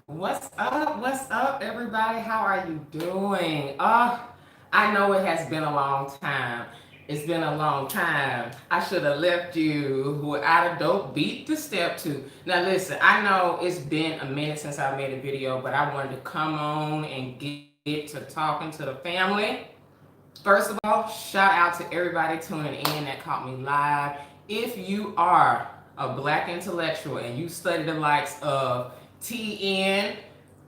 What's up? What's up, everybody? How are you doing? I know it has been a long time. It's been a long time. I should have left you without a dope beat to step to. Now, listen, I know it's been a minute since I made a video, but I wanted to come on and get to talking to the family. First of all, shout out to everybody tuning in that caught me live. If you are a black intellectual and you study the likes of TN,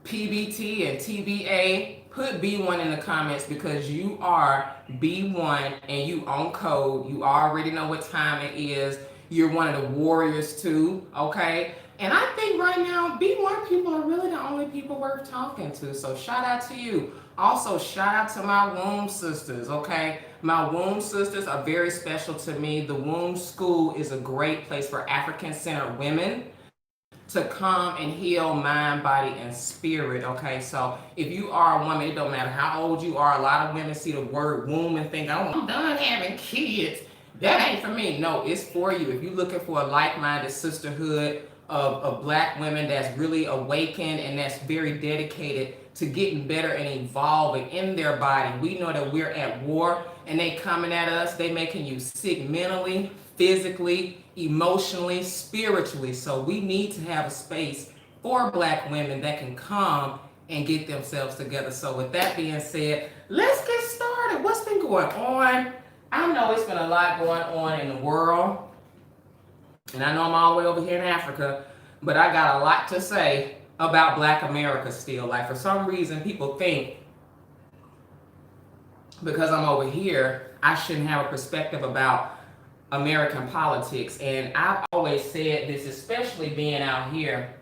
PBT, and TBA, put B1 in the comments because you are B1 and you own code. You already know what time it is. You're one of the warriors too, okay? And I think right now, B1 people are really the only people worth talking to. So shout out to you. Also, shout out to my womb sisters, okay? My womb sisters are very special to me. The womb school is a great place for African-centered women to come and heal mind, body, and spirit, okay? So if you are a woman, it don't matter how old you are. A lot of women see the word womb and think, oh, I'm done having kids. That ain't for me. No, it's for you. If you're looking for a like-minded sisterhood of black women that's really awakened and that's very dedicated to getting better and evolving in their body. We know that we're at war and they coming at us. They making you sick mentally, physically, emotionally, spiritually. So we need to have a space for black women that can come and get themselves together. So with that being said, let's get started. What's been going on? I know it's been a lot going on in the world. And I know I'm all the way over here in Africa, but I got a lot to say about Black America still. Like, for some reason, people think because I'm over here, I shouldn't have a perspective about American politics. And I've always said this, especially being out here,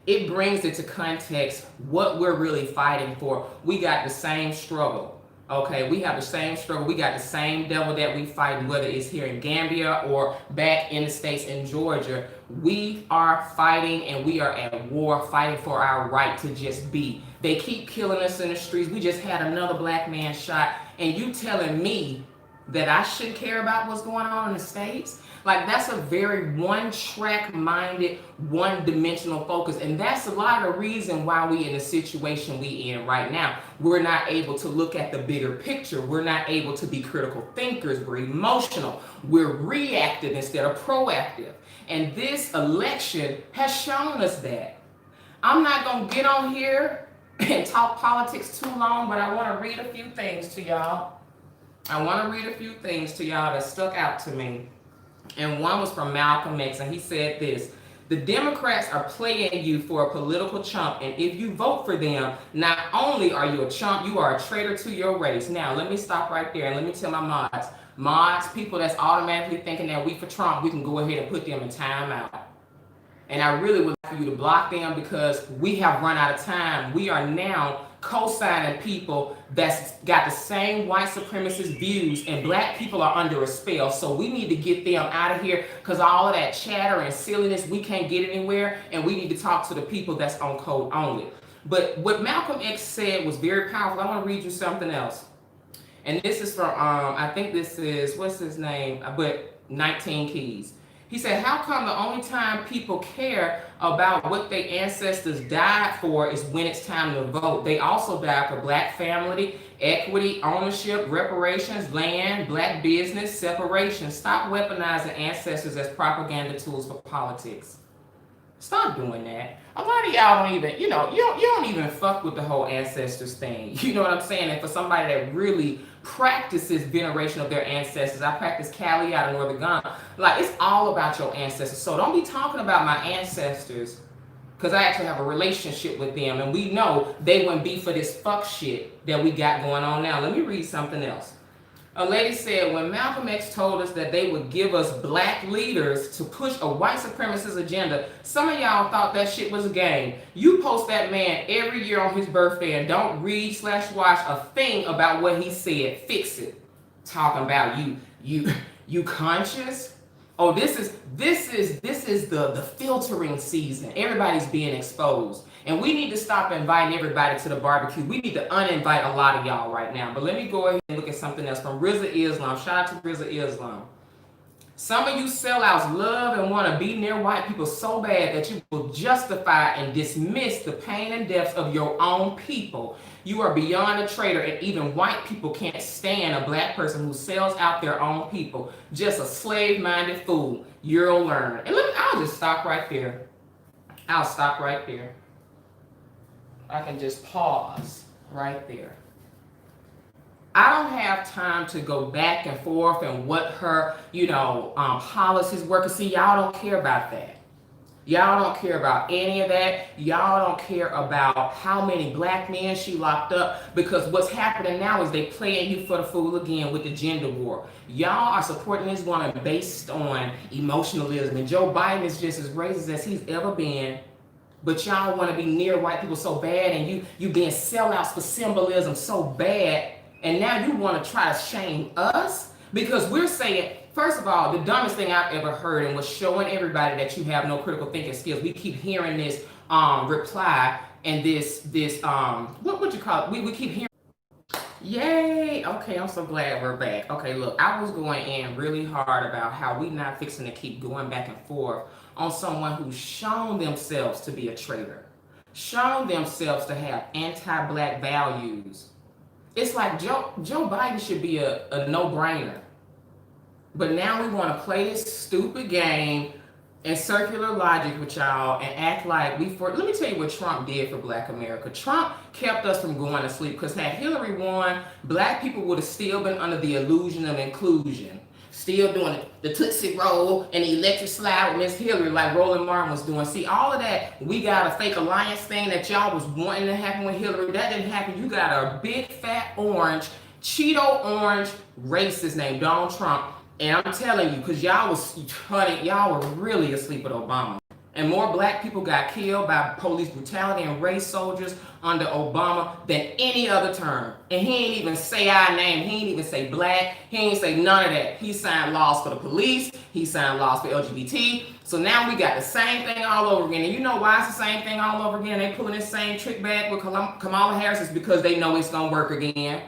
it brings into context what we're really fighting for. We got the same struggle. Okay, we have the same struggle. We got the same devil that we fight, whether it's here in Gambia or back in the States in Georgia. We are fighting and we are at war, fighting for our right to just be. They keep killing us in the streets. We just had another black man shot, and you telling me that I shouldn't care about what's going on in the States? Like, that's a very one-track minded, one-dimensional focus. And that's a lot of the reason why we in the situation we in right now. We're not able to look at the bigger picture. We're not able to be critical thinkers. We're emotional. We're reactive instead of proactive. And this election has shown us that. I'm not going to get on here and talk politics too long, but I want to read a few things to y'all. That stuck out to me. And one was from Malcolm X, and he said this: the Democrats are playing you for a political chump, and if you vote for them, not only are you a chump, you are a traitor to your race. Now, let me stop right there, and let me tell my mods, people that's automatically thinking that we for Trump, we can go ahead and put them in timeout. And I really would like for you to block them because we have run out of time. We are now co-signing people that's got the same white supremacist views, and black people are under a spell. So we need to get them out of here because all of that chatter and silliness, we can't get anywhere, and we need to talk to the people that's on code only. But what Malcolm X said was very powerful. I want to read you something else. And this is from, I think this is, what's his name? But 19 Keys. He said, how come the only time people care about what their ancestors died for is when it's time to vote? They also died for black family, equity, ownership, reparations, land, black business, separation. Stop weaponizing ancestors as propaganda tools for politics. Stop doing that. A lot of y'all don't even, you don't even fuck with the whole ancestors thing. You know what I'm saying? And for somebody that really practices veneration of their ancestors, I practice Cali out of Northern Ghana. Like, it's all about your ancestors. So don't be talking about my ancestors, because I actually have a relationship with them, and we know they wouldn't be for this fuck shit that we got going on now. Let me read something else. A lady said, when Malcolm X told us that they would give us black leaders to push a white supremacist agenda, some of y'all thought that shit was a game. You post that man every year on his birthday and don't read/watch a thing about what he said. Fix it. Talking about you conscious? Oh, this is the filtering season. Everybody's being exposed. And we need to stop inviting everybody to the barbecue. We need to uninvite a lot of y'all right now. But let me go ahead and look at something else from Rizza Islam. Shout out to Rizza Islam. Some of you sellouts love and want to be near white people so bad that you will justify and dismiss the pain and deaths of your own people. You are beyond a traitor, and even white people can't stand a black person who sells out their own people. Just a slave-minded fool. You'll learn. And I'll just stop right there. I'll stop right there. I can just pause right there. I don't have time to go back and forth and what her, policies were. Cause see, y'all don't care about that. Y'all don't care about any of that. Y'all don't care about how many black men she locked up, because what's happening now is they playing you for the fool again with the gender war. Y'all are supporting this woman based on emotionalism, and Joe Biden is just as racist as he's ever been. But y'all want to be near white people so bad, and you being sellouts for symbolism so bad, and now you want to try to shame us because we're saying, first of all, the dumbest thing I've ever heard, and was showing everybody that you have no critical thinking skills. We keep hearing this reply and this what would you call it? We keep hearing. Yay! Okay, I'm so glad we're back. Okay, look, I was going in really hard about how we not fixing to keep going back and forth on someone who's shown themselves to be a traitor, shown themselves to have anti-black values. It's like Joe Biden should be a no-brainer. But now we want to play this stupid game and circular logic with y'all and act like let me tell you what Trump did for Black America. Trump kept us from going to sleep, because had Hillary won, black people would have still been under the illusion of inclusion. Still doing the Tootsie Roll and the electric slide with Miss Hillary like Roland Martin was doing. See, all of that, we got a fake alliance thing that y'all was wanting to happen with Hillary. That didn't happen. You got a big, fat, orange, Cheeto orange racist named Donald Trump. And I'm telling you, because y'all were really asleep with Obama. And more black people got killed by police brutality and race soldiers under Obama than any other term. And he ain't even say our name. He ain't even say black. He ain't say none of that. He signed laws for the police. He signed laws for LGBT. So now we got the same thing all over again. And you know why it's the same thing all over again? They pulling this same trick back with Kamala Harris is because they know it's going to work again.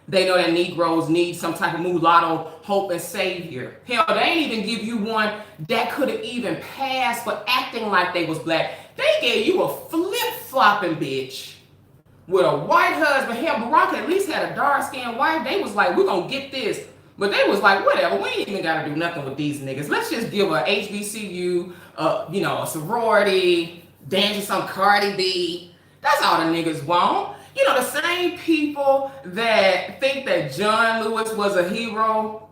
They know that Negroes need some type of mulatto hope and savior. Hell, they ain't even give you one that could have even passed for acting like they was black. They gave you a flip-flopping bitch with a white husband. Hell, Barack at least had a dark-skinned wife. They was like, we're going to get this. But they was like, whatever, we ain't even got to do nothing with these niggas. Let's just give a HBCU, a sorority, dance with some Cardi B. That's all the niggas want. You know, the same people that think that John Lewis was a hero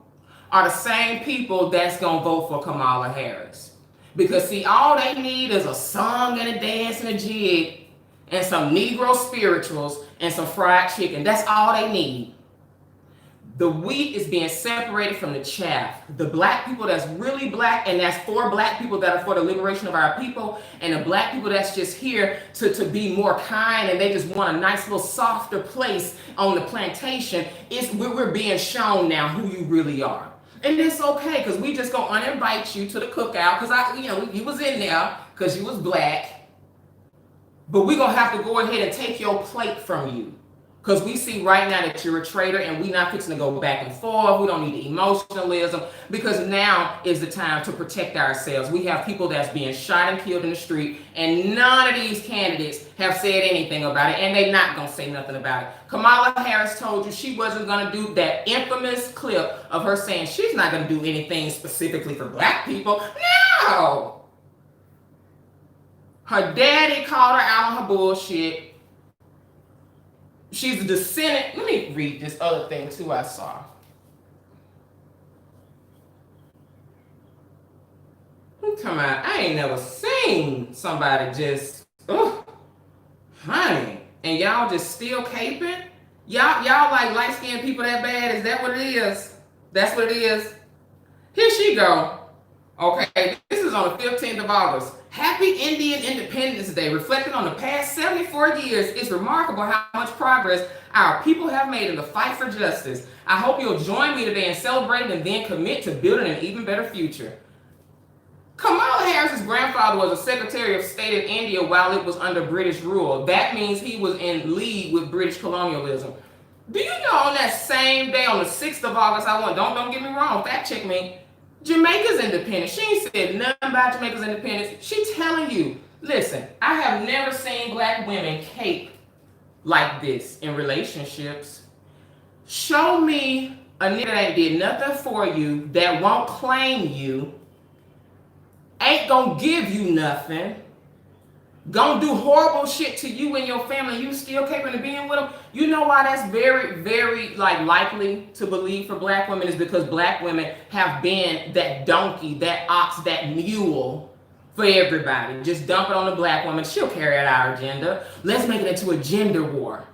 are the same people that's going to vote for Kamala Harris. Because, see, all they need is a song and a dance and a jig and some Negro spirituals and some fried chicken. That's all they need. The wheat is being separated from the chaff. The black people that's really black, and that's for black people that are for the liberation of our people, and the black people that's just here to be more kind, and they just want a nice little softer place on the plantation, we're being shown now who you really are. And it's okay, because we just gonna uninvite you to the cookout, because you was in there because you was black, but we're gonna have to go ahead and take your plate from you. Because we see right now that you're a traitor, and we're not fixing to go back and forth. We don't need the emotionalism, because now is the time to protect ourselves. We have people that's being shot and killed in the street, and none of these candidates have said anything about it, and they're not going to say nothing about it. Kamala Harris told you she wasn't going to do that infamous clip of her saying she's not going to do anything specifically for black people. No! Her daddy called her out on her bullshit. She's a descendant. Let me read this other thing too I saw. I'm talking about, I ain't never seen somebody just, honey, and y'all just still caping? Y'all like light-skinned people that bad? Is that what it is? That's what it is? Here she go. Okay, this is on the 15th of August. Happy Indian Independence Day. Reflecting on the past 74 years, it's remarkable how much progress our people have made in the fight for justice. I hope you'll join me today in celebrating and then commit to building an even better future. Kamala Harris's grandfather was a Secretary of State of India while it was under British rule. That means he was in league with British colonialism. Do you know on that same day, on the 6th of August, don't get me wrong, fact check me, Jamaica's independent. She ain't said nothing about Jamaica's independence. She telling you, listen, I have never seen black women cape like this in relationships. Show me a nigga that did nothing for you, that won't claim you, ain't gonna give you nothing, gonna do horrible shit to you and your family, you still capable of being with them. You know why that's very, very likely to believe for black women is because black women have been that donkey, that ox, that mule for everybody. Just dump it on the black woman. She'll carry out our agenda. Let's make it into a gender war.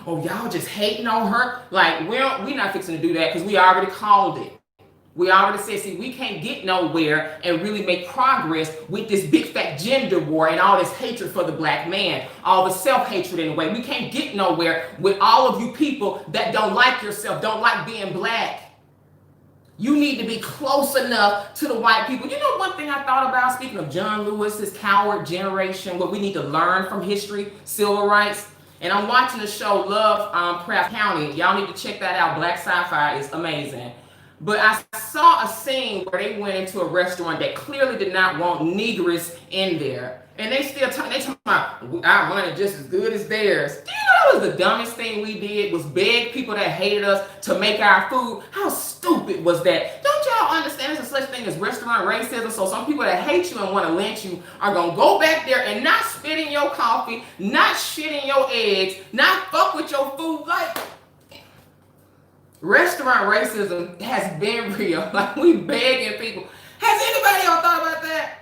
Oh, y'all just hating on her? Like, we're not fixing to do that because we already called it. We already said, see, we can't get nowhere and really make progress with this big fat gender war and all this hatred for the black man, all the self-hatred in a way. We can't get nowhere with all of you people that don't like yourself, don't like being black. You need to be close enough to the white people. You know, one thing I thought about, speaking of John Lewis's coward generation, what we need to learn from history, civil rights. And I'm watching the show Lovecraft County. Y'all need to check that out. Black sci-fi is amazing. But I saw a scene where they went into a restaurant that clearly did not want Negress in there. And they still talking about our money just as good as theirs. Do you know that was the dumbest thing we did, was beg people that hated us to make our food? How stupid was that? Don't y'all understand there's a such thing as restaurant racism? So some people that hate you and want to lynch you are going to go back there and not spit in your coffee, not shit in your eggs, not fuck with your food. Like, restaurant racism has been real. Like, we begging people. Has anybody else thought about that?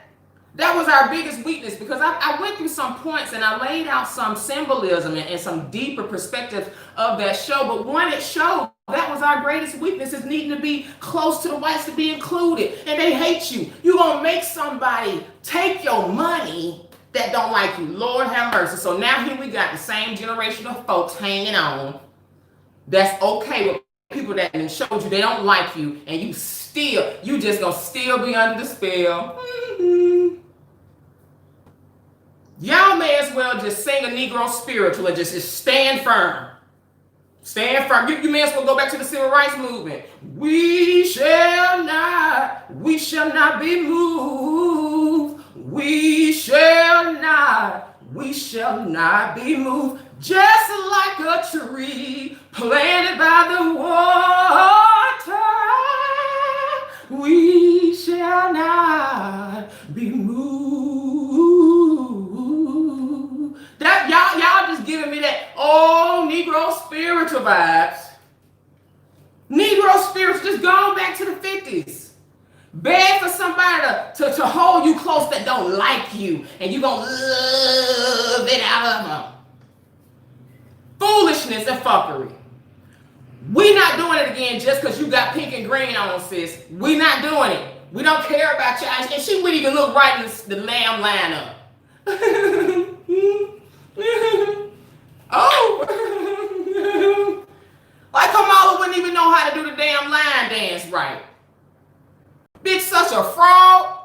That was our biggest weakness, because I went through some points and I laid out some symbolism and some deeper perspectives of that show. But when it showed, that was our greatest weakness, is needing to be close to the whites to be included. And they hate you. You're going to make somebody take your money that don't like you. Lord have mercy. So now here we got the same generation of folks hanging on that's okay with people that showed you they don't like you, and you just gonna still be under the spell. Y'all may as well just sing a Negro spiritual and just stand firm. Stand firm. You may as well go back to the civil rights movement. We shall not be moved. We shall not be moved. Just like a tree planted by the water, we shall not be moved. That y'all just giving me that old Negro spiritual vibes. Negro spiritual, just going back to the 50s. Beg for somebody to hold you close that don't like you, and you gonna love it out of them. Foolishness and fuckery. We not doing it again just because you got pink and green on, sis. We not doing it. We don't care about you. And she wouldn't even look right in the lamb lineup. Oh. Like Kamala wouldn't even know how to do the damn line dance right. Bitch, such a fraud.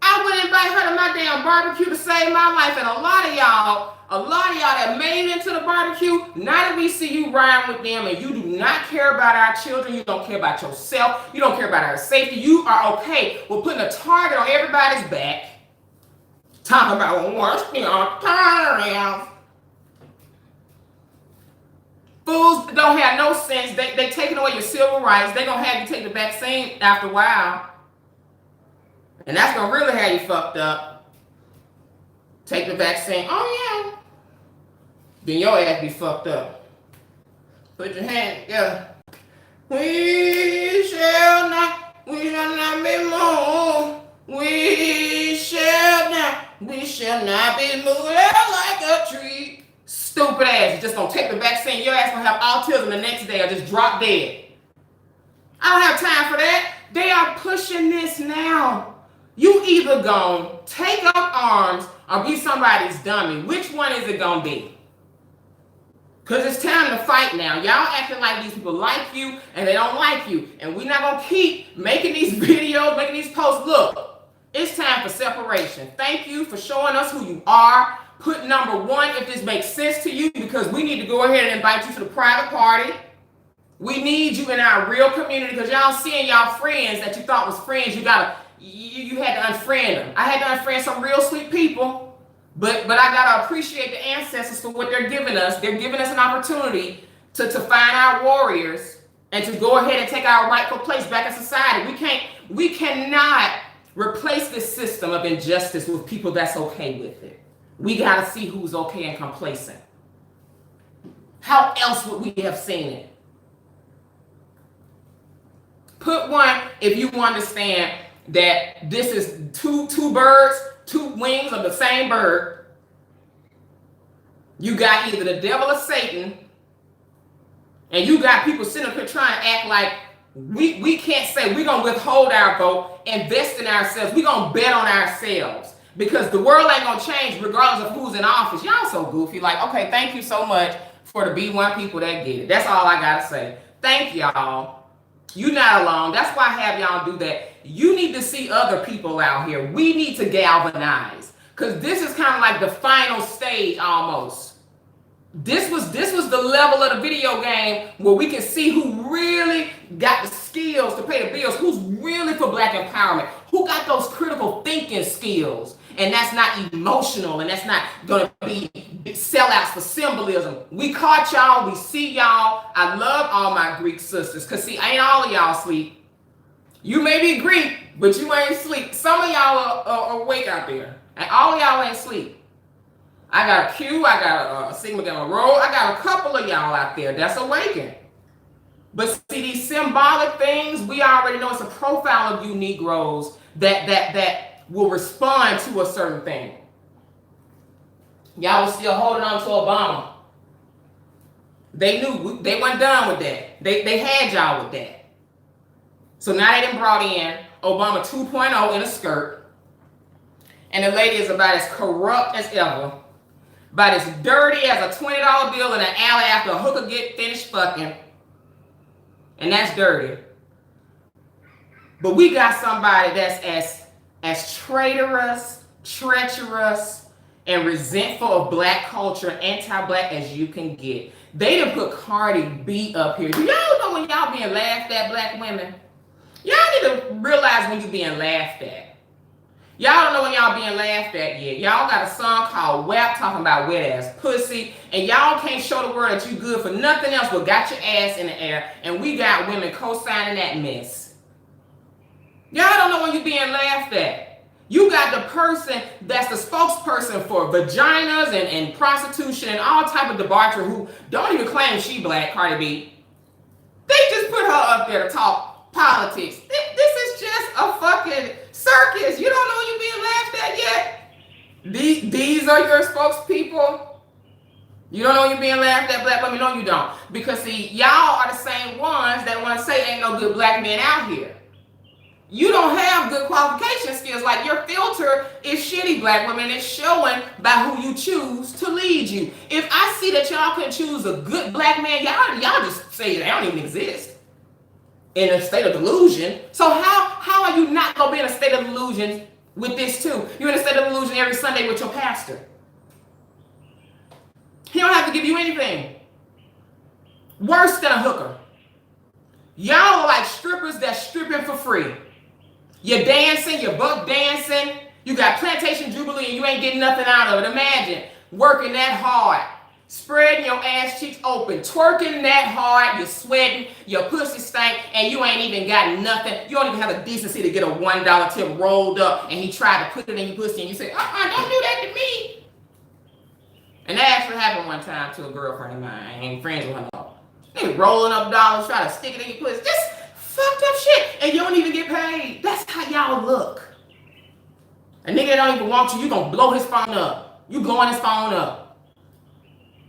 I would invite her to my damn barbecue to save my life. And a lot of y'all that made it into the barbecue, now that we see you riding with them and you do not care about our children, you don't care about yourself, you don't care about our safety, you are okay with putting a target on everybody's back. Talking about what's your turn. Fools don't have no sense. They taking away your civil rights. They gonna have you take the vaccine after a while. And that's gonna really have you fucked up. Take the vaccine. Oh yeah. Then your ass be fucked up. Put your hand together. We shall not be moved. We shall not be moved like a tree. Stupid ass. You just gonna take the vaccine. Your ass gonna have autism the next day or just drop dead. I don't have time for that. They are pushing this now. You either gonna take up arms or be somebody's dummy. Which one is it gonna be? Because it's time to fight now. Y'all acting like these people like you and they don't like you. And we're not going to keep making these videos, making these posts. Look, it's time for separation. Thank you for showing us who you are. Put number one if this makes sense to you, because we need to go ahead and invite you to the private party. We need you in our real community because y'all seeing y'all friends that you thought was friends. You had to unfriend them. I had to unfriend some real sweet people, but I gotta appreciate the ancestors for what they're giving us. They're giving us an opportunity to find our warriors and to go ahead and take our rightful place back in society. We cannot replace this system of injustice with people that's okay with it. We gotta see who's okay and complacent. How else would we have seen it? Put one if you understand that this is two birds, two wings of the same bird. You got either the devil or Satan, and you got people sitting up here trying to act like we can't say we're gonna withhold our vote, invest in ourselves, we're gonna bet on ourselves. Because the world ain't gonna change regardless of who's in office. Y'all so goofy. Like, okay, thank you so much for the B1 people that get it. That's all I gotta say. Thank y'all. You're not alone. That's why I have y'all do that. You need to see other people out here. We need to galvanize. Because this is kind of like the final stage almost. This was the level of the video game where we can see who really got the skills to pay the bills, who's really for Black empowerment, who got those critical thinking skills, and that's not emotional, and that's not gonna be sellouts for symbolism. We caught y'all, we see y'all. I love all my Greek sisters, because see, ain't all of y'all asleep. You may be Greek, but you ain't asleep. Some of y'all are awake out there, and all of y'all ain't asleep. I got a Q, I got a Sigma Gamma Rho, I got a couple of y'all out there that's awakened. But see, these symbolic things, we already know it's a profile of you Negroes that will respond to a certain thing. Y'all was still holding on to Obama. They knew, they weren't done with that. They had y'all with that. So now they done brought in Obama 2.0 in a skirt. And the lady is about as corrupt as ever. About as dirty as a $20 bill in an alley after a hooker get finished fucking. And that's dirty. But we got somebody that's as traitorous, treacherous, and resentful of Black culture, anti-Black as you can get. They done put Cardi B up here. Do y'all know when y'all being laughed at, Black women? Y'all need to realize when you being laughed at. Y'all don't know when y'all being laughed at yet. Y'all got a song called WAP talking about wet ass pussy, and y'all can't show the world that you good for nothing else but got your ass in the air, and we got women co-signing that mess. Y'all don't know when you being laughed at. You got the person that's the spokesperson for vaginas and prostitution and all type of debauchery who don't even claim she Black, Cardi B. They just put her up there to talk politics. This is just a fucking circus. You don't know when you're being laughed at yet? These are your spokespeople. You don't know when you're being laughed at, Black women? No, you don't. Because see, y'all are the same ones that want to say ain't no good Black men out here. You don't have good qualification skills. Like your filter is shitty, Black women. It's showing by who you choose to lead you. If I see that y'all can choose a good Black man, y'all just say they don't even exist. In a state of delusion. So how are you not gonna be in a state of delusion with this too? You're in a state of delusion every Sunday with your pastor. He don't have to give you anything. Worse than a hooker. Y'all are like strippers that's stripping for free. You're dancing, you're buck dancing, you got plantation jubilee and you ain't getting nothing out of it. Imagine working that hard, spreading your ass cheeks open, twerking that hard, you're sweating, your pussy stank, and you ain't even got nothing. You don't even have a decency to get a $1 tip rolled up, and he tried to put it in your pussy, and you say, don't do that to me. And that actually happened one time to a girlfriend of mine. I ain't friends with her no. They rolling up dollars, try to stick it in your pussy. Just fucked up shit, and you don't even get paid. That's how y'all look. A nigga that don't even want you gonna blow his phone up. You blowing his phone up.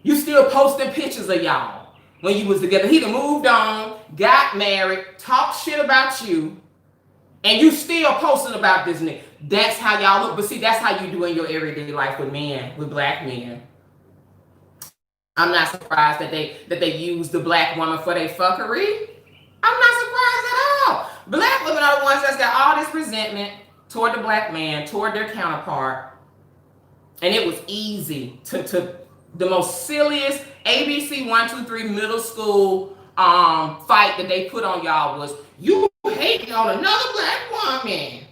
You still posting pictures of y'all when you was together. He done moved on, got married, talked shit about you, and you still posting about this nigga. That's how y'all look. But see, that's how you do in your everyday life with men, with Black men. I'm not surprised that they use the Black woman for their fuckery. I'm not surprised at all. Black women are the ones that's got all this resentment toward the Black man, toward their counterpart. And it was easy to the most silliest ABC 1, 2, 3 middle school fight that they put on y'all was you hating on another black woman.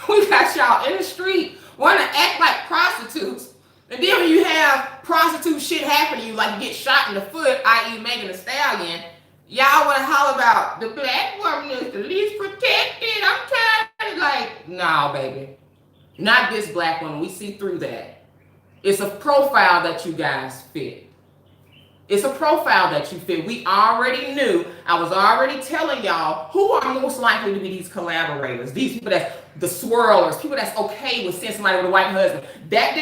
We got y'all in the street want to act like prostitutes. And then when you have prostitute shit happen to you, like you get shot in the foot, i.e. Megan Thee Stallion, y'all want to holler about the black woman is the least protected. I'm tired. Like, nah, baby. Not this black woman. We see through that. It's a profile that you guys fit. It's a profile that you fit. We already knew. I was already telling y'all who are most likely to be these collaborators. These people that's the swirlers, people that's okay with seeing somebody with a white husband. That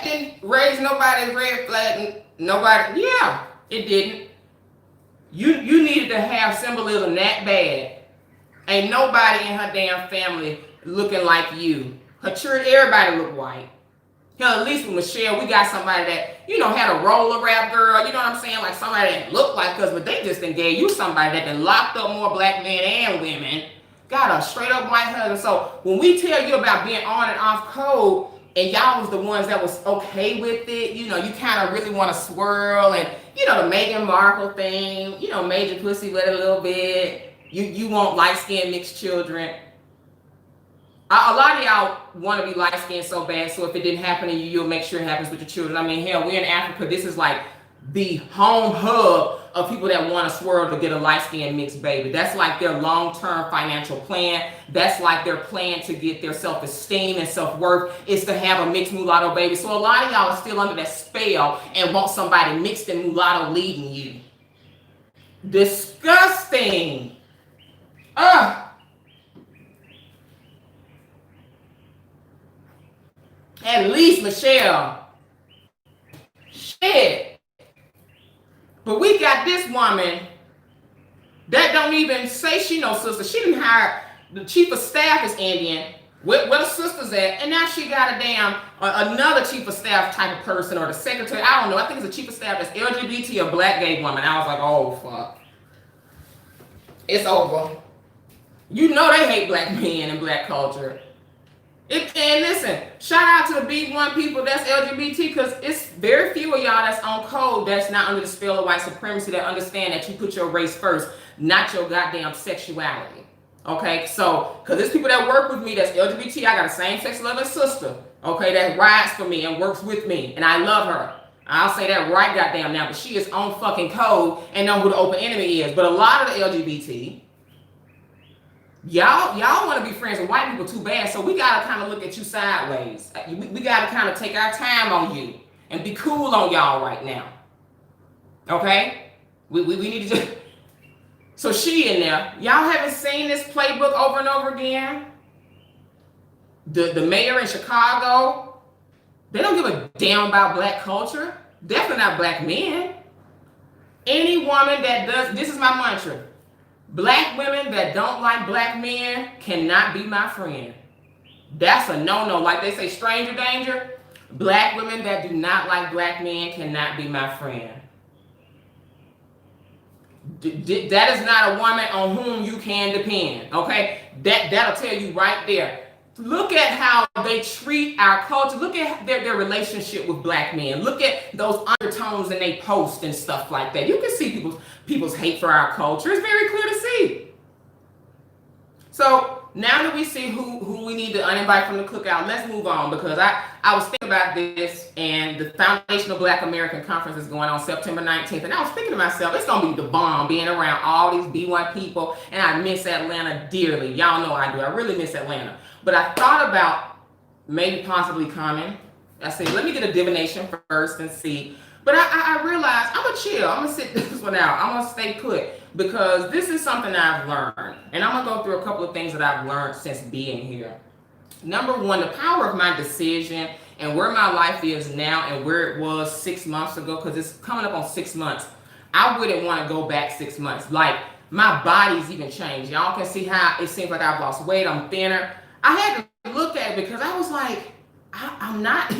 didn't raise nobody's red flag. Nobody. Yeah, it didn't. You needed to have symbolism that bad. Ain't nobody in her damn family looking like you. Her church, everybody look white. Hell, at least with Michelle, we got somebody that, had a roller rap girl, you know what I'm saying? Like somebody that looked like us, but they just gave you somebody that then locked up more black men and women, got a straight up white husband. So when we tell you about being on and off code, and y'all was the ones that was okay with it, you kind of really want to swirl, and the Meghan Markle thing, major pussy with a little bit, you want light-skinned mixed children. A lot of y'all want to be light-skinned so bad, so if it didn't happen to you, you'll make sure it happens with your children. I mean, hell, we're in Africa. This is like the home hub of people that want to swirl to get a light-skinned mixed baby. That's like their long-term financial plan. That's like their plan to get their self-esteem and self-worth is to have a mixed mulatto baby. So a lot of y'all are still under that spell and want somebody mixed and mulatto leading you. Disgusting. Ugh. At least Michelle. Shit. But we got this woman that don't even say she no sister. She didn't hire the chief of staff is Indian. Where the sisters at? And now she got a damn another chief of staff type of person or the secretary. I don't know. I think it's a chief of staff that's LGBT or black gay woman. I was like, oh fuck. It's over. They hate black men and black culture. And listen, shout out to the B1 people that's LGBT, because it's very few of y'all that's on code that's not under the spell of white supremacy that understand that you put your race first, not your goddamn sexuality. Okay, so, because there's people that work with me that's LGBT, I got a same-sex loving sister, okay, that rides for me and works with me, and I love her. I'll say that right goddamn now, but she is on fucking code and know who the open enemy is. But a lot of the LGBT, y'all want to be friends with white people too bad, so we got to kind of look at you sideways. We got to kind of take our time on you and be cool on y'all right now. Okay? We need to just... So she in there. Y'all haven't seen this playbook over and over again? The mayor in Chicago, they don't give a damn about black culture. Definitely not black men. Any woman that does... This is my mantra. Black women that don't like black men cannot be my friend. That's a no-no. Like they say, stranger danger. Black women that do not like black men cannot be my friend. That is not a woman on whom you can depend. Okay? That'll tell you right there. Look at how they treat our culture. Look at their relationship with black men. Look at those undertones in they post and stuff like that. You can see people's hate for our culture. It's very clear to see. So now that we see who we need to uninvite from the cookout, let's move on, because I was thinking about this, and the Foundation of Black American Conference is going on September 19th, and I was thinking to myself, it's going to be the bomb being around all these B1 people, and I miss Atlanta dearly. Y'all know I do. I really miss Atlanta. But I thought about maybe possibly coming. I said, let me get a divination first and see. But I realized I'm going to chill. I'm going to sit this one out. I'm going to stay put, because this is something I've learned. And I'm going to go through a couple of things that I've learned since being here. Number one, the power of my decision and where my life is now and where it was 6 months ago, because it's coming up on 6 months. I wouldn't want to go back 6 months. Like, my body's even changed. Y'all can see how it seems like I've lost weight. I'm thinner. I had to look at it because I was like, I'm not,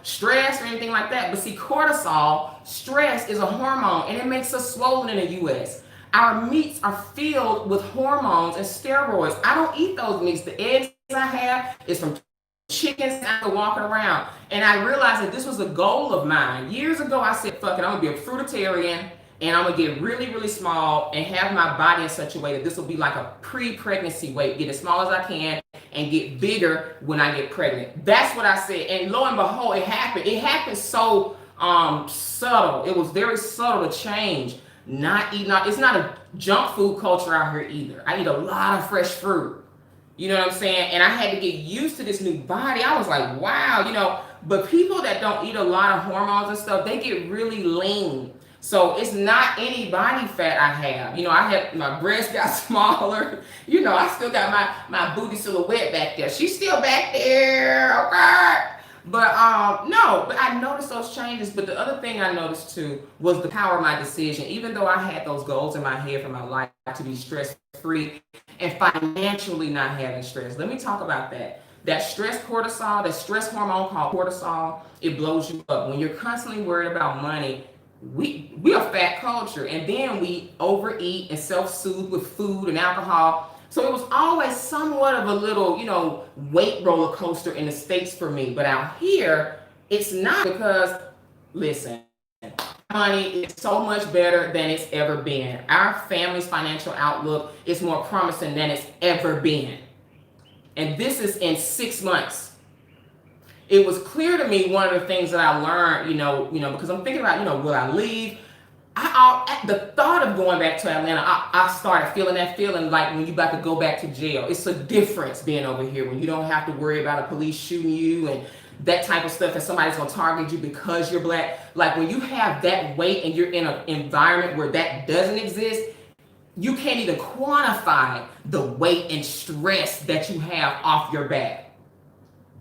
stressed or anything like that. But see, cortisol, stress is a hormone, and it makes us swollen in the U.S. Our meats are filled with hormones and steroids. I don't eat those meats. The eggs I have is from chickens after walking around. And I realized that this was a goal of mine. Years ago, I said, fuck it, I'm going to be a fruitarian, and I'm gonna get really, really small and have my body in such a way that this will be like a pre-pregnancy weight, get as small as I can and get bigger when I get pregnant. That's what I said. And lo and behold, it happened. It happened so subtle. It was very subtle to change. Not eating, it's not a junk food culture out here either. I eat a lot of fresh fruit. You know what I'm saying? And I had to get used to this new body. I was like, wow, you know, but people that don't eat a lot of hormones and stuff, they get really lean. So it's not any body fat I have. You know, I had, my breasts got smaller. You know, I still got my booty silhouette back there. She's still back there, okay? But no, but I noticed those changes. But the other thing I noticed too was the power of my decision. Even though I had those goals in my head for my life to be stress-free and financially not having stress. Let me talk about that. That stress cortisol, that stress hormone called cortisol, it blows you up. When you're constantly worried about money, we a fat culture, and then we overeat and self-soothe with food and alcohol. So it was always somewhat of a little, you know, weight roller coaster in the States for me. But out here, it's not, because, listen, money is so much better than it's ever been. Our family's financial outlook is more promising than it's ever been. And this is in 6 months. It was clear to me, one of the things that I learned, you know, because I'm thinking about, you know, will I leave? The thought of going back to Atlanta, I started feeling that feeling like when you about to go back to jail. It's a difference being over here when you don't have to worry about a police shooting you and that type of stuff, and somebody's gonna target you because you're black. Like when you have that weight and you're in an environment where that doesn't exist, you can't even quantify the weight and stress that you have off your back.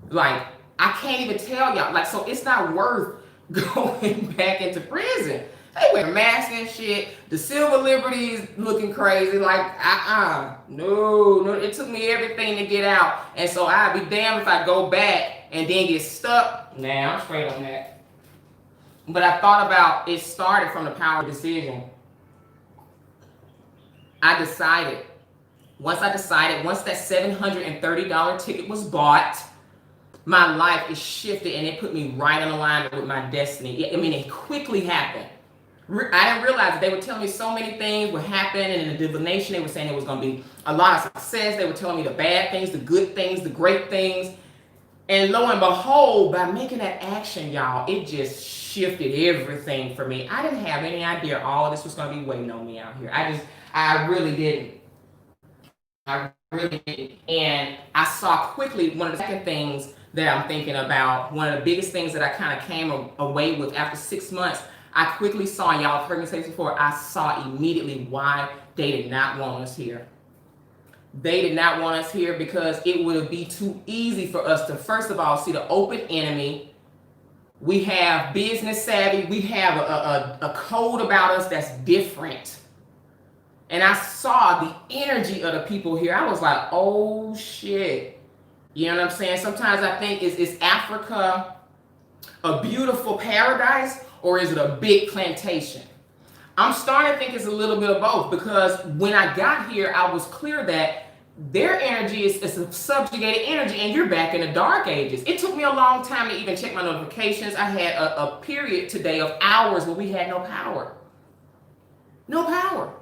Like, I can't even tell y'all. Like, so it's not worth going back into prison. They wear masks and shit. The civil liberties looking crazy. Like, no. It took me everything to get out. And so I'd be damned if I go back and then get stuck. Nah, I'm straight on that. But I thought about, it started from the power of decision. I decided, once that $730 ticket was bought, my life is shifted, and it put me right in alignment with my destiny. I mean, it quickly happened. I didn't realize that they were telling me so many things would happen, and in the divination, they were saying it was going to be a lot of success. They were telling me the bad things, the good things, the great things. And lo and behold, by making that action, y'all, it just shifted everything for me. I didn't have any idea all of this was going to be waiting on me out here. I really didn't. And I saw quickly, one of the second things that I'm thinking about, one of the biggest things that I kind of came away with after 6 months, I quickly saw, and y'all have heard me say this before, I saw immediately why they did not want us here. They did not want us here because it would be too easy for us to, first of all, see the open enemy. We have business savvy. We have a code about us that's different. And I saw the energy of the people here. I was like, oh shit. You know what I'm saying? Sometimes I think, is Africa a beautiful paradise, or is it a big plantation? I'm starting to think it's a little bit of both, because when I got here, I was clear that their energy is a subjugated energy, and you're back in the dark ages. It took me a long time to even check my notifications. I had a period today of hours where we had no power. No power.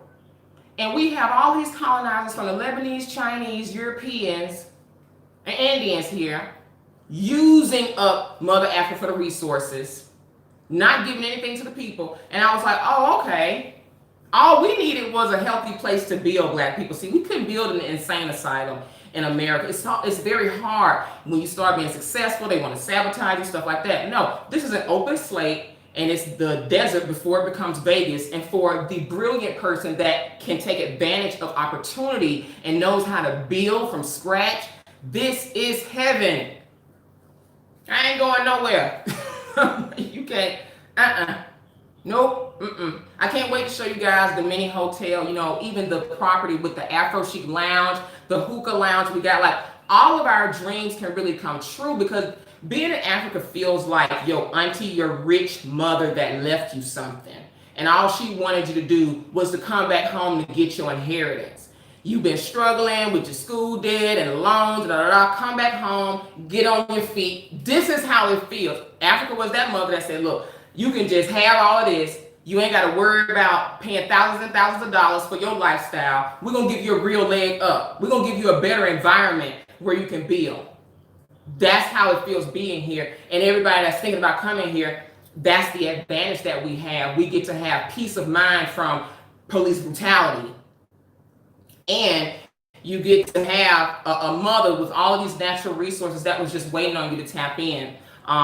And we have all these colonizers from the Lebanese, Chinese, Europeans, and Indians here using up Mother Africa for the resources, not giving anything to the people. And I was like, oh, okay. All we needed was a healthy place to build black people. See, we couldn't build an insane asylum in America. It's very hard when you start being successful. They want to sabotage you, stuff like that. No, this is an open slate, and it's the desert before it becomes Vegas. And for the brilliant person that can take advantage of opportunity and knows how to build from scratch, this is heaven. I ain't going nowhere. You can't, nope, I can't wait to show you guys the mini hotel, you know, even the property with the Afro Chic lounge, the hookah lounge we got. Like, all of our dreams can really come true, because being in Africa feels like your auntie, your rich mother that left you something, and all she wanted you to do was to come back home to get your inheritance. You've been struggling with your school debt and loans, come back home, get on your feet. This is how it feels. Africa was that mother that said, look, you can just have all of this, You ain't got to worry about paying thousands and thousands of dollars for your lifestyle. We're going to give you a real leg up. We're going to give you a better environment where you can build. That's how it feels being here. And everybody that's thinking about coming here, that's the advantage that we have. We get to have peace of mind from police brutality. And you get to have a mother with all of these natural resources that was just waiting on you to tap in.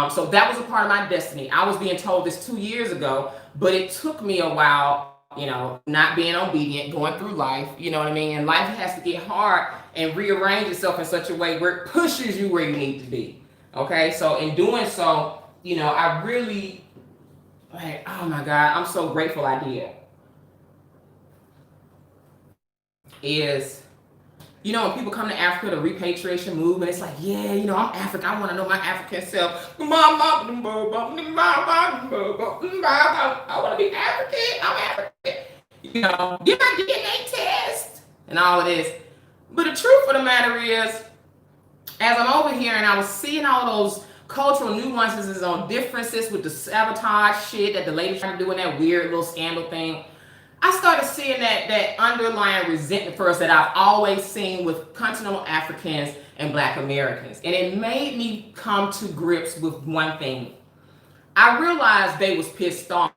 So that was a part of my destiny. I was being told this 2 years ago, but it took me a while, you know, not being obedient, going through life, you know what I mean? And life has to get hard and rearrange itself in such a way where it pushes you where you need to be. Okay, so in doing so, you know, I really, like, oh my God, I'm so grateful I did. Is, you know, when people come to Africa, the repatriation movement, it's like, yeah, you know, I'm African. I want to know my African self. I want to be African. I'm African. You know, get my DNA test and all of this. But the truth of the matter is, as I'm over here and I was seeing all those cultural nuances on differences with the sabotage shit that the lady tried to do in that weird little scandal thing, I started seeing that underlying resentment for us that I've always seen with continental Africans and Black Americans. And it made me come to grips with one thing. I realized they was pissed off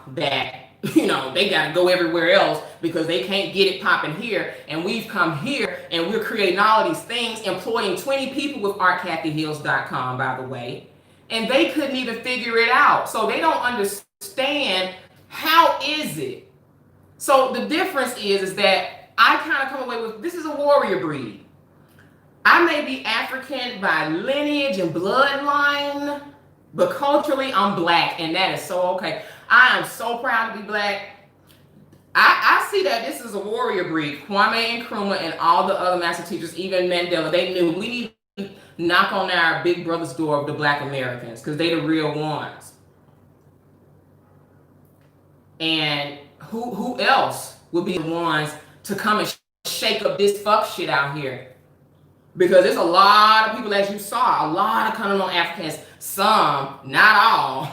that, you know, they got to go everywhere else because they can't get it popping here. And we've come here and we're creating all of these things, employing 20 people with artkhakihills.com, by the way. And they couldn't even figure it out. So they don't understand, how is it? So the difference is that I kind of come away with, this is a warrior breed. I may be African by lineage and bloodline, but culturally I'm Black, and that is so okay. I am so proud to be Black. I see that this is a warrior breed. Kwame Nkrumah and all the other master teachers, even Mandela, they knew we need to knock on our big brother's door of the Black Americans because they the real ones. And who else would be the ones to come and shake up this fuck shit out here? Because there's a lot of people, as you saw, a lot of continental Africans, some, not all,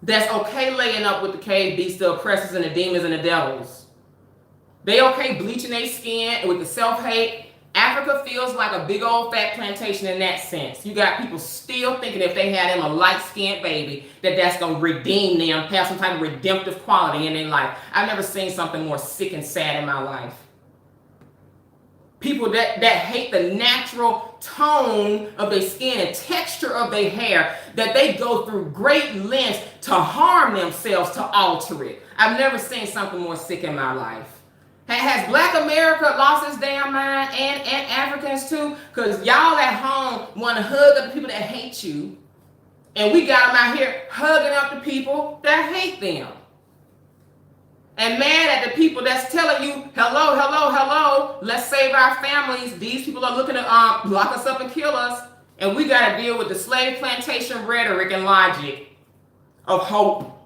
that's okay laying up with the cave beasts, the oppressors, and the demons and the devils. They okay bleaching their skin with the self-hate. Africa feels like a big old fat plantation in that sense. You got people still thinking if they had them a light-skinned baby, that's going to redeem them, have some type of redemptive quality in their life. I've never seen something more sick and sad in my life. People that hate the natural tone of their skin and texture of their hair, that they go through great lengths to harm themselves to alter it. I've never seen something more sick in my life. Has Black America lost its damn mind, and Africans too? Because y'all at home want to hug up the people that hate you, and we got them out here hugging up the people that hate them. And mad at the people that's telling you, hello, hello, hello, let's save our families. These people are looking to lock us up and kill us. And we got to deal with the slave plantation rhetoric and logic of hope.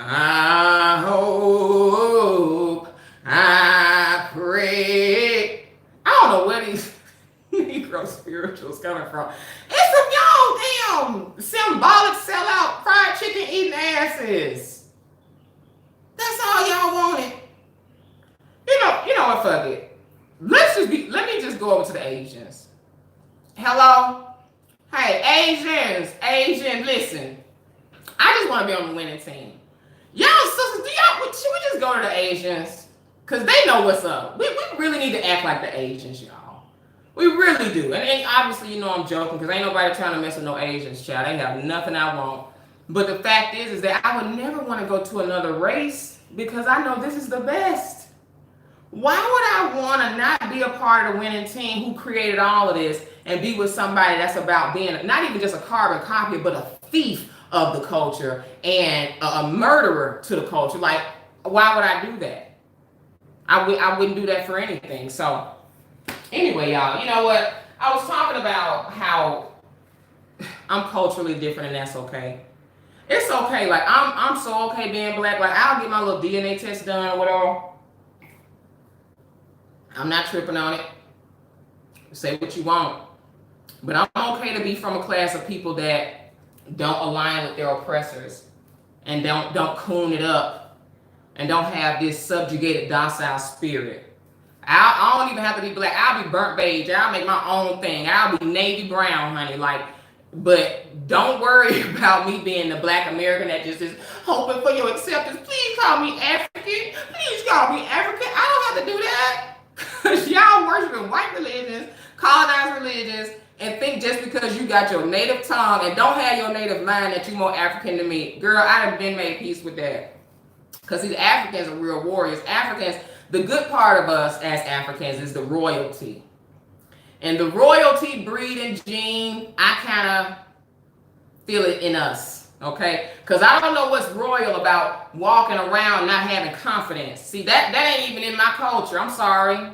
I hope, I pray. I don't know where these Negro spirituals coming from. It's from y'all damn symbolic sellout fried chicken eating asses. That's all y'all wanted. You know what, fuck it. Let me just go over to the Asians. Hello? Hey, Asian, listen. I just want to be on the winning team. Y'all sisters, should we just go to the Asians? Because they know what's up. We really need to act like the Asians, y'all. We really do. And obviously, you know I'm joking because ain't nobody trying to mess with no Asians, child. They have nothing I want. But the fact is that I would never want to go to another race because I know this is the best. Why would I want to not be a part of the winning team who created all of this and be with somebody that's about being not even just a carbon copy, but a thief of the culture and a murderer to the culture? Like, why would I do that? I wouldn't do that for anything. So anyway, y'all, you know what? I was talking about how I'm culturally different and that's okay. It's okay. Like, I'm so okay being Black. Like, I'll get my little DNA test done or whatever. I'm not tripping on it. Say what you want. But I'm okay to be from a class of people that don't align with their oppressors and don't coon it up and don't have this subjugated, docile spirit. I don't even have to be black. I'll be burnt beige. I'll make my own thing. I'll be navy brown, honey. Like, but don't worry about me being the black American that just is hoping for your acceptance. Please call me African. Please call me African. I don't have to do that. Because y'all worshiping white religions, colonized religions, and think just because you got your native tongue and don't have your native mind that you more African than me. Girl, I done been made peace with that. Because these Africans are real warriors. Africans, the good part of us as Africans is the royalty. And the royalty breed and gene, I kind of feel it in us, okay? Because I don't know what's royal about walking around not having confidence. See, that ain't even in my culture. I'm sorry.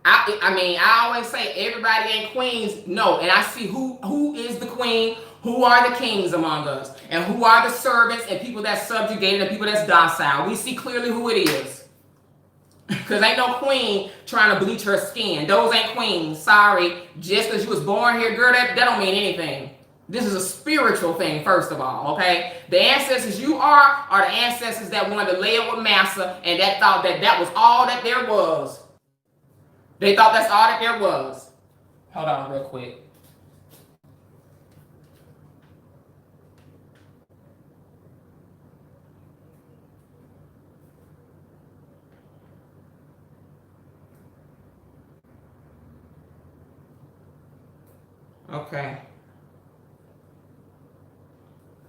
I mean, I always say everybody ain't queens. No, and I see who is the queen, who are the kings among us, and who are the servants and people that's subjugated and people that's docile. We see clearly who it is. Because ain't no queen trying to bleach her skin. Those ain't queens. Sorry. Just because you was born here, girl, that don't mean anything. This is a spiritual thing, first of all, okay? The ancestors you are the ancestors that wanted to lay up with massa and that thought that was all that there was. They thought that's all that there was. Hold on real quick. Okay.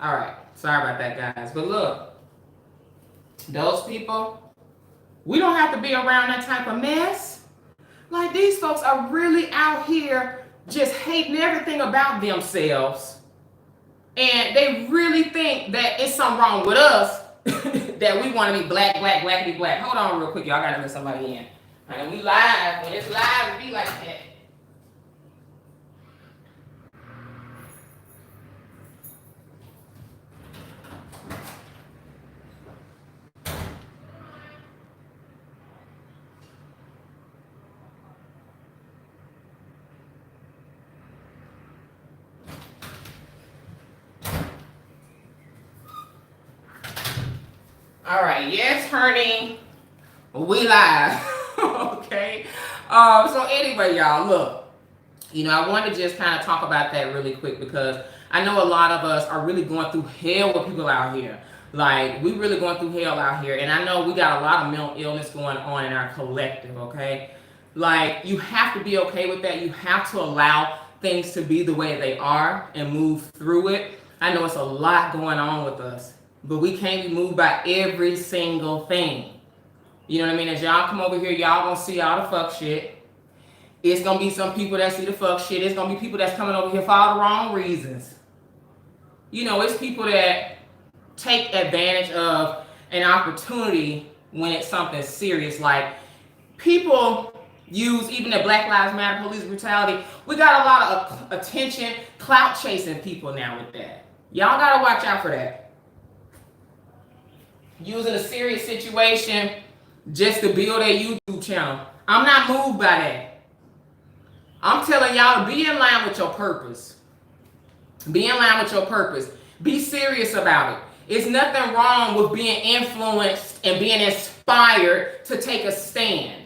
All right. Sorry about that, guys. But look, those people, we don't have to be around that type of mess. Like, these folks are really out here just hating everything about themselves. And they really think that it's something wrong with us that we want to be black, be black. Hold on real quick, y'all. I got to let somebody in. And we live. When it's live, it be like that. All right, yes, honey, we live. Okay. So anyway, y'all, look, I want to just kind of talk about that really quick because I know a lot of us are really going through hell with people out here. Like, we really going through hell out here. And I know we got a lot of mental illness going on in our collective, okay? Like, you have to be okay with that. You have to allow things to be the way they are and move through it. I know it's a lot going on with us. But we can't be moved by every single thing. You know what I mean? As y'all come over here, y'all gonna see all the fuck shit. It's gonna be some people that see the fuck shit. It's gonna be people that's coming over here for all the wrong reasons. It's people that take advantage of an opportunity when it's something serious. Like, people use even the Black Lives Matter, police brutality. We got a lot of attention, clout chasing people now with that. Y'all gotta watch out for that. Using a serious situation just to build a YouTube channel. I'm not moved by that. I'm telling y'all to be in line with your purpose. Be in line with your purpose. Be serious about it. It's nothing wrong with being influenced and being inspired to take a stand.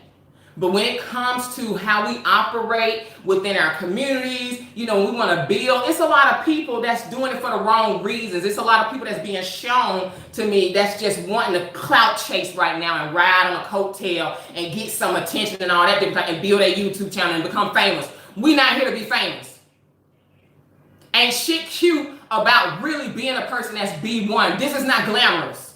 But when it comes to how we operate within our communities, we want to build. It's a lot of people that's doing it for the wrong reasons. It's a lot of people that's being shown to me that's just wanting to clout chase right now and ride on a coattail and get some attention and all that and build a YouTube channel and become famous. We not here to be famous. Ain't shit cute about really being a person that's B1. This is not glamorous.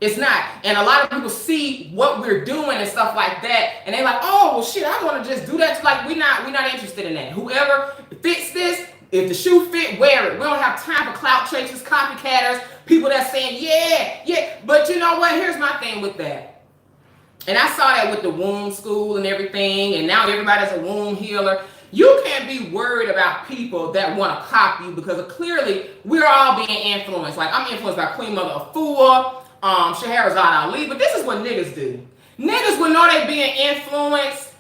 It's not. And a lot of people see what we're doing and stuff like that, and they're like, oh, well, shit, I want to just do that. Like, we're not interested in that. Whoever fits this, if the shoe fit, wear it. We don't have time for clout chasers, copycatters, people that's saying, yeah. But you know what? Here's my thing with that. And I saw that with the womb school and everything, and now everybody's a womb healer. You can't be worried about people that want to copy you because clearly we're all being influenced. Like, I'm influenced by Queen Mother Afua, Shahrazad Ali, but this is what niggas do. Niggas will know they being influenced,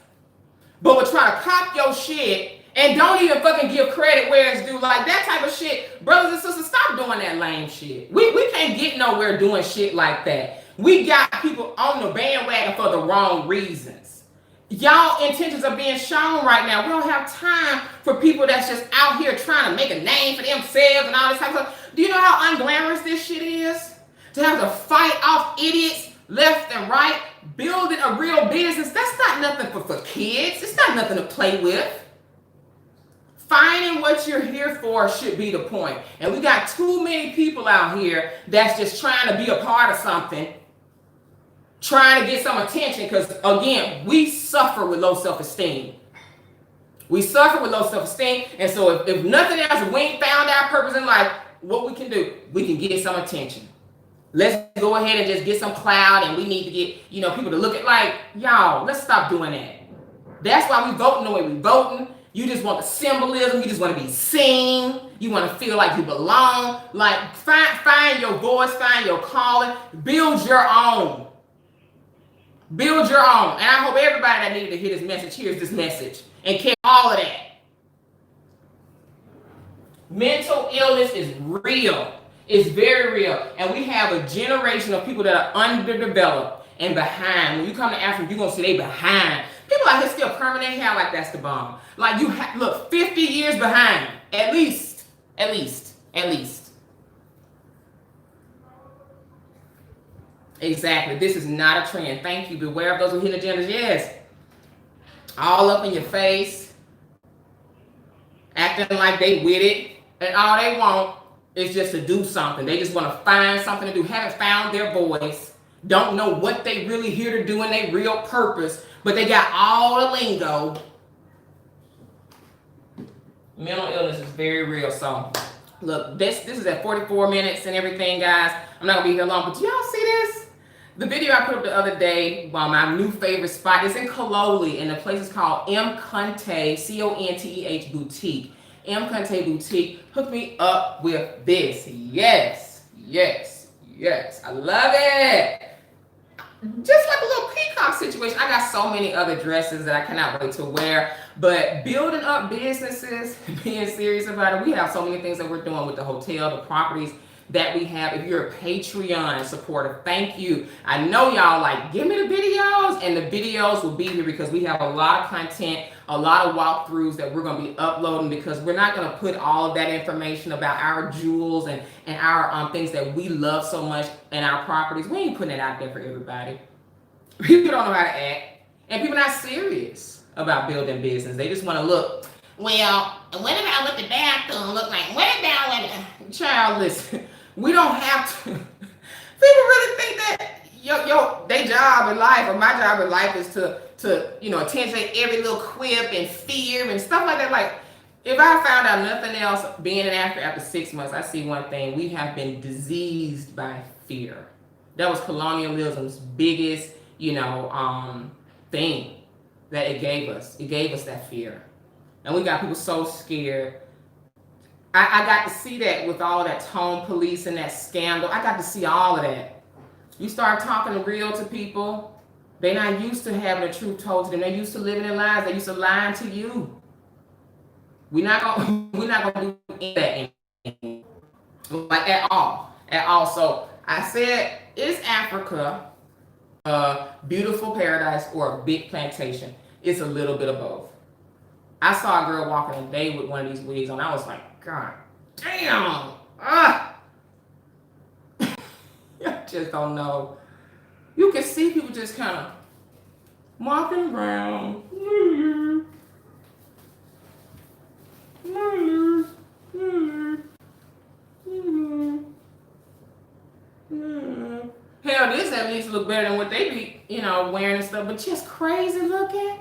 but will try to cop your shit And don't even fucking give credit where it's due. Like that type of shit. Brothers and sisters, stop doing that lame shit. We can't get nowhere doing shit like that. We got people on the bandwagon for the wrong reasons. Y'all intentions are being shown right now. We don't have time for people that's just out here trying to make a name for themselves and all this type of stuff. Do you know how unglamorous this shit is? To have to fight off idiots left and right, building a real business. That's not nothing for kids. It's not nothing to play with. Finding what you're here for should be the point. And we got too many people out here that's just trying to be a part of something, trying to get some attention, because again, we suffer with low self-esteem. We suffer with low self-esteem, and so if nothing else, if we ain't found our purpose in life, what we can do, we can get some attention. Let's go ahead and just get some clout, and we need to get, you know, people to look at, like, y'all, let's stop doing that. That's why we voting the way we voting. You just want the symbolism. You just want to be seen. You want to feel like you belong. Like, find your voice, find your calling, build your own. Build your own. And I hope everybody that needed to hear this message hears this message and catch all of that. Mental illness is real. It's very real. And we have a generation of people that are underdeveloped and behind. When you come to Africa, you're going to see they behind. People out here still permanent hair like that's the bomb. Like, you look 50 years behind. At least. Exactly. This is not a trend. Thank you. Beware of those who hidden agendas. Yes. All up in your face. Acting like they with it. And all they want is just to do something. They just want to find something to do. Haven't found their voice. Don't know what they really here to do in their real purpose. But they got all the lingo. Mental illness is very real. So, look, this is at 44 minutes and everything, guys. I'm not going to be here long, but do y'all see this? The video I put up the other day, my new favorite spot is in Kaloli, and the place is called M. Conte, C-O-N-T-E-H Boutique. M. Conte Boutique. Hook me up with this. Yes. I love it. Just like a little peacock situation. I got so many other dresses that I cannot wait to wear. But building up businesses, being serious about it, we have so many things that we're doing with the hotel, the properties that we have. If you're a Patreon supporter, thank you. I know y'all like, give me the videos, and the videos will be here because we have a lot of content, a lot of walkthroughs that we're going to be uploading, because we're not going to put all of that information about our jewels and our things that we love so much in our properties. We ain't putting it out there for everybody. People don't know how to act, and people not serious about building business. They just want to look, well, what about what the bathroom look like? What about what? Child, listen, we don't have to. People really think that their job in life, or my job in life, is to attend to every little quip and fear and stuff like that. Like, if I found out nothing else, being in Africa after 6 months, I see one thing: we have been diseased by fear. That was colonialism's biggest, thing that it gave us. It gave us that fear. And we got people so scared. I got to see that with all that tone police and that scandal. I got to see all of that. You start talking real to people, they're not used to having the truth told to them. They're used to living in lies. They're used to lying to you. We're not gonna do that anymore. Like at all. So I said, is Africa a beautiful paradise or a big plantation? It's a little bit of both. I saw a girl walking today with one of these wigs on. I was like, God damn. I just don't know. You can see people just kind of walking around. Hell, this at least look better than what they be, wearing and stuff, but just crazy looking.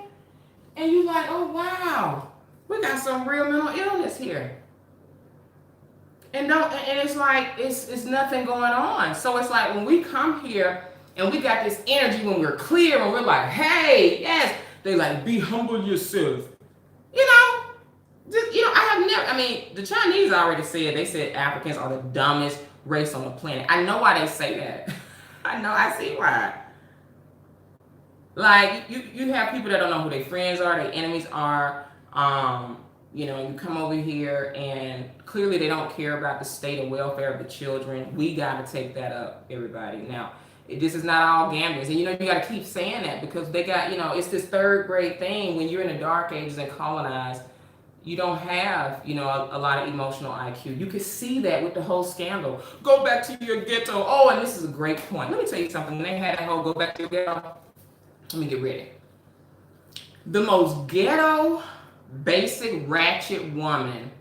And you like, oh wow, we got some real mental illness here. And it's like it's nothing going on. So it's like when we come here and we got this energy, when we're clear and we're like, hey, yes, they like, be humble yourself. The Chinese already said, they said Africans are the dumbest race on the planet. I know why they say that. I see why. Like, you have people that don't know who their friends are, their enemies are. You know, you come over here and clearly they don't care about the state and welfare of the children. We got to take that up, everybody. Now, this is not all Gambians. And, you know, you got to keep saying that because they got, you know, it's this third grade thing when you're in the dark ages and colonized. You don't have, you know, a lot of emotional IQ. You can see that with the whole scandal. Go back to your ghetto. Oh, and this is a great point. Let me tell you something. When they had that whole go back to your ghetto, let me get ready. The most ghetto, basic, ratchet woman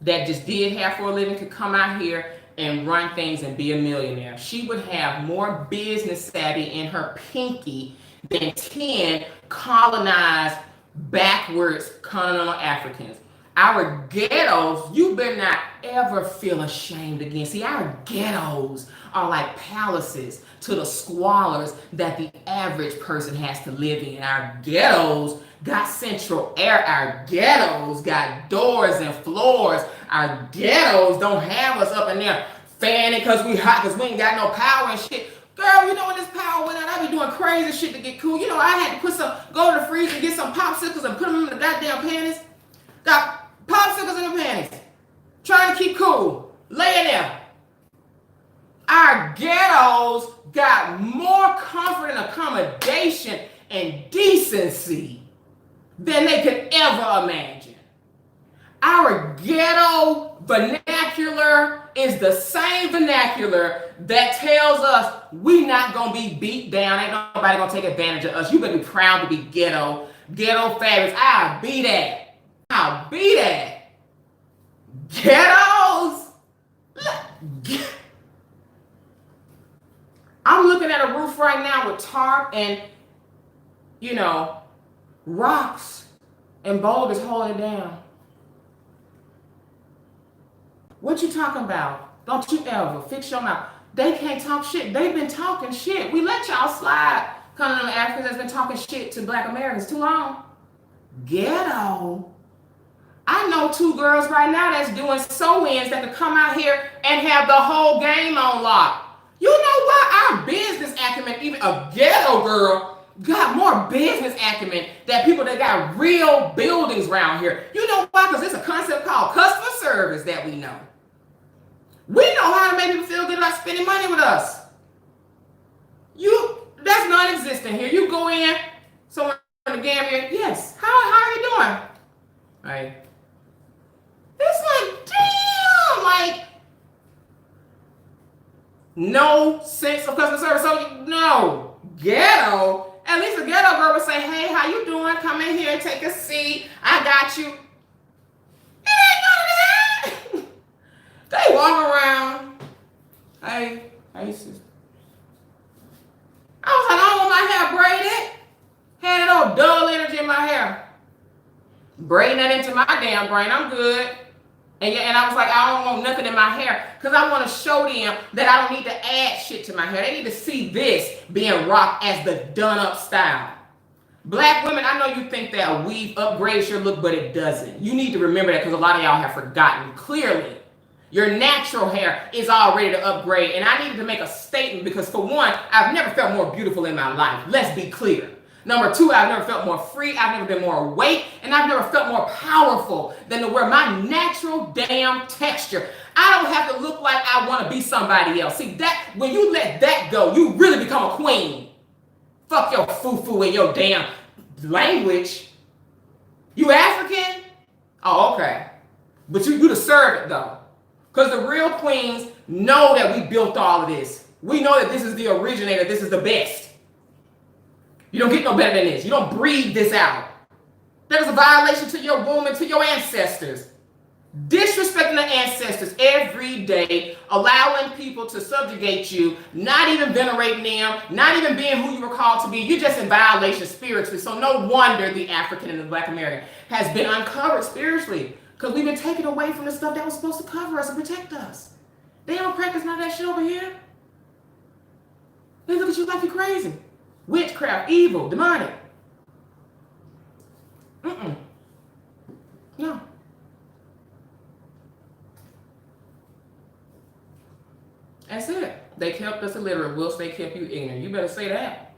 that just did have for a living could come out here and run things and be a millionaire. She would have more business savvy in her pinky than 10 colonized, backwards continental Africans. Our ghettos, you better not ever feel ashamed again. See, our ghettos are like palaces to the squalors that the average person has to live in. Our ghettos got central air. Our ghettos got doors and floors. Our ghettos don't have us up in there fanning because we hot because we ain't got no power and shit. Girl, you know when this power went out, I be doing crazy shit to get cool. You know, I had to go to the freezer and get some popsicles and put them in the goddamn panties. Got popsicles in the panties. Trying to keep cool. Laying there. Our ghettos got more comfort and accommodation and decency than they could ever imagine. Our ghetto vernacular is the same vernacular that tells us we not gonna be beat down. Ain't nobody gonna take advantage of us. You better be proud to be ghetto. Ghetto fabulous. I'll be that. I'll be that. Ghettos. I'm looking at a roof right now with tarp and, you know, rocks and boulders holding it down. What you talking about? Don't you ever fix your mouth. They can't talk shit. They've been talking shit. We let y'all slide. Continental Africans has been talking shit to Black Americans too long. Ghetto. I know 2 girls right now that's doing sew-ins that could come out here and have the whole game on lock. You know what? Our business acumen, even a ghetto girl, got more business acumen than people that got real buildings around here. You know why? Because it's a concept called customer service that we know. We know how to make people feel good about spending money with us. That's non-existent here. You go in, someone in the Gambia, yes, how are you doing? Right. It's like, damn, like, no sense of customer service. So, no, ghetto. At least a ghetto girl would say, hey, how you doing? Come in here, take a seat. I got you. It ain't none of that. They walk around. Hey, sister. I was like, I don't want my hair braided. Had that old dull energy in my hair. Braiding that into my damn brain. I'm good. And I was like, I don't want nothing in my hair because I want to show them that I don't need to add shit to my hair. They need to see this being rocked as the done-up style. Black women, I know you think that a weave upgrades your look, but it doesn't. You need to remember that because a lot of y'all have forgotten. Clearly, your natural hair is all ready to upgrade. And I needed to make a statement because, for one, I've never felt more beautiful in my life. Let's be clear. Number 2, I've never felt more free, I've never been more awake, and I've never felt more powerful than to wear my natural damn texture. I don't have to look like I want to be somebody else. See, that when you let that go, you really become a queen. Fuck your foo-foo and your damn language. You African? Oh, okay. But you the servant, though. Because the real queens know that we built all of this. We know that this is the originator, this is the best. You don't get no better than this. You don't breathe this out. That is a violation to your womb and to your ancestors. Disrespecting the ancestors every day, allowing people to subjugate you, not even venerating them, not even being who you were called to be. You're just in violation spiritually. So no wonder the African and the Black American has been uncovered spiritually because we've been taken away from the stuff that was supposed to cover us and protect us. They don't practice none of that shit over here. They look at you like you're crazy. Witchcraft, evil, demonic. No. That's it. They kept us illiterate whilst they kept you ignorant. You better say that.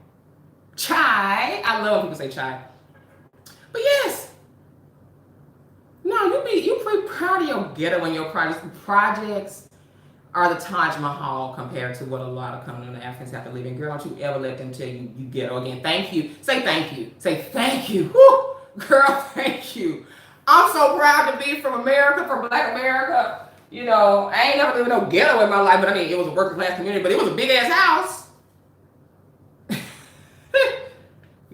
Chai. I love when people say chai. But yes. No, you you pretty proud of your ghetto and your projects are the Taj Mahal compared to what a lot of coming Africans have to live in. Girl, don't you ever let them tell you you ghetto again. Thank you. Say thank you. Say thank you. Woo! Girl, thank you. I'm so proud to be from America, from Black America. You know, I ain't never lived in no ghetto in my life, but I mean, it was a working class community, but it was a big ass house.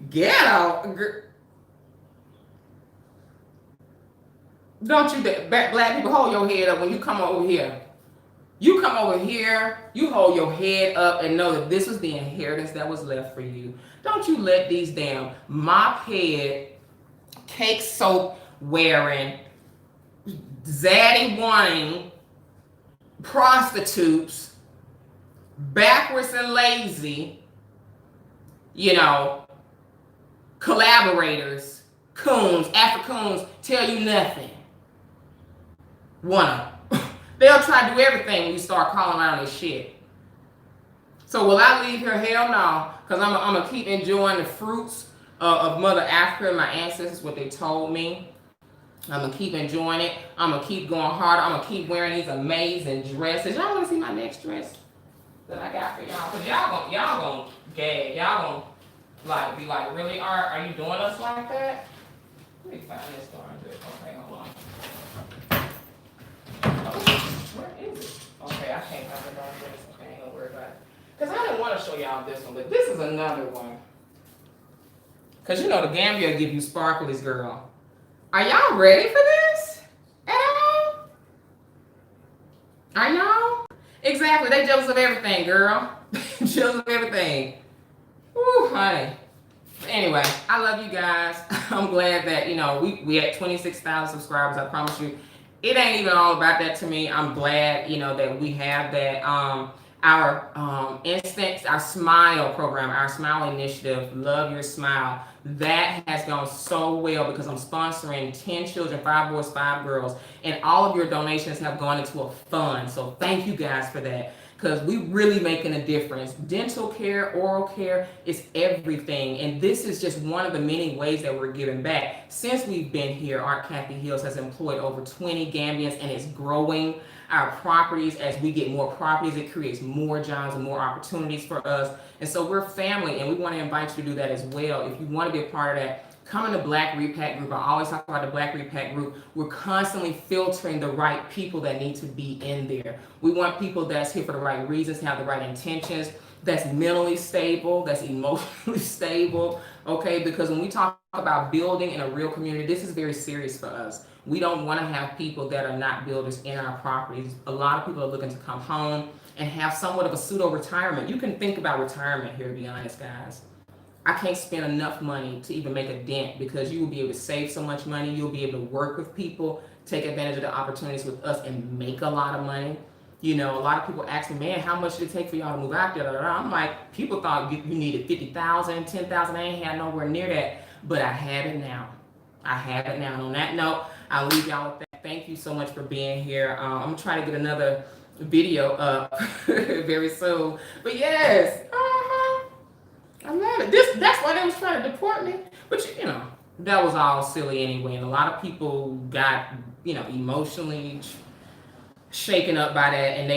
Ghetto. Don't you, black people, hold your head up when you come over here. You come over here, you hold your head up and know that this was the inheritance that was left for you. Don't you let these damn mop head, cake soap wearing, zaddy wanting prostitutes, backwards and lazy, you know, collaborators, coons, Afro-coons tell you nothing. They'll try to do everything when you start calling out this shit. So will I leave here? Hell no. Because I'm going to keep enjoying the fruits of Mother Africa and my ancestors, what they told me. I'm going to keep enjoying it. I'm going to keep going harder. I'm going to keep wearing these amazing dresses. Y'all want to see my next dress that I got for y'all? Because y'all gonna gag. Y'all gonna be like, really, are you doing us like that? Let me find this darn dress. Okay, hold on. Where is it? Okay, I can't find the darn dress. Okay, I ain't gonna worry about it. Because I didn't want to show y'all this one, but this is another one. Because you know the Gambia give you sparklies, girl. Are y'all ready for this? At all? Are y'all? Exactly, they jealous of everything, girl. Jealous of everything. Ooh, honey. Anyway, I love you guys. I'm glad that, you know, we at 26,000 subscribers. I promise you, it ain't even all about that to me. I'm glad, you know, that we have that. Our instance, our SMILE program, our SMILE initiative, Love Your Smile, that has gone so well because I'm sponsoring 10 children, 5 boys, 5 girls, and all of your donations have gone into a fund. So thank you guys for that, because we really making a difference. Dental care, oral care is everything. And this is just one of the many ways that we're giving back. Since we've been here, Art Kathy Hills has employed over 20 Gambians, and it's growing. Our properties, as we get more properties, it creates more jobs and more opportunities for us. And so we're family, and we want to invite you to do that as well. If you want to be a part of that, come in the Black Repat group. I always talk about the Black Repat group. We're constantly filtering the right people that need to be in there. We want people that's here for the right reasons, have the right intentions, that's mentally stable, that's emotionally stable, okay? Because when we talk about building in a real community, this is very serious for us. We don't want to have people that are not builders in our properties. A lot of people are looking to come home and have somewhat of a pseudo-retirement. You can think about retirement here, to be honest, guys. I can't spend enough money to even make a dent, because you will be able to save so much money. You'll be able to work with people, take advantage of the opportunities with us, and make a lot of money. You know, a lot of people ask me, man, how much did it take for y'all to move out there? I'm like, people thought you needed 50,000, 10,000. I ain't had nowhere near that, but I have it now. I have it now. And on that note, I'll leave y'all with that. Thank you so much for being here. I'm gonna try to get another video up very soon. But yes, I love it. That's why they was trying to deport me. But you know, that was all silly anyway. And a lot of people got, you know, emotionally shaken up by that, and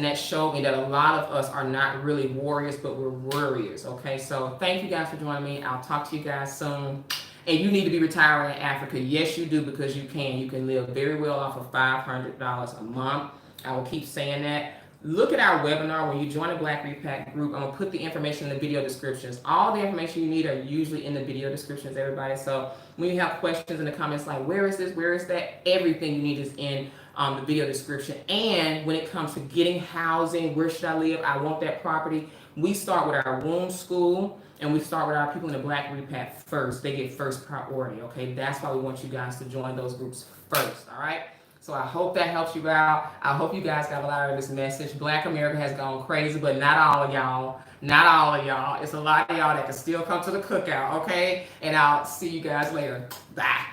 that showed me that a lot of us are not really warriors, but we're worriers. Okay, so thank you guys for joining me. I'll talk to you guys soon. And you need to be retiring in Africa. Yes, you do, because you can. You can live very well off of $500 a month. I will keep saying that. Look at our webinar when you join the Black Repack group. I'm going to put the information in the video descriptions. All the information you need are usually in the video descriptions, everybody. So when you have questions in the comments like, where is this, where is that, everything you need is in the video description. And when it comes to getting housing, where should I live? I want that property. We start with our womb school, and we start with our people in the Black Repat first. They get first priority, okay? That's why we want you guys to join those groups first, all right? So I hope that helps you out. I hope you guys got a lot of this message. Black America has gone crazy, but not all of y'all. Not all of y'all. It's a lot of y'all that can still come to the cookout, okay? And I'll see you guys later. Bye.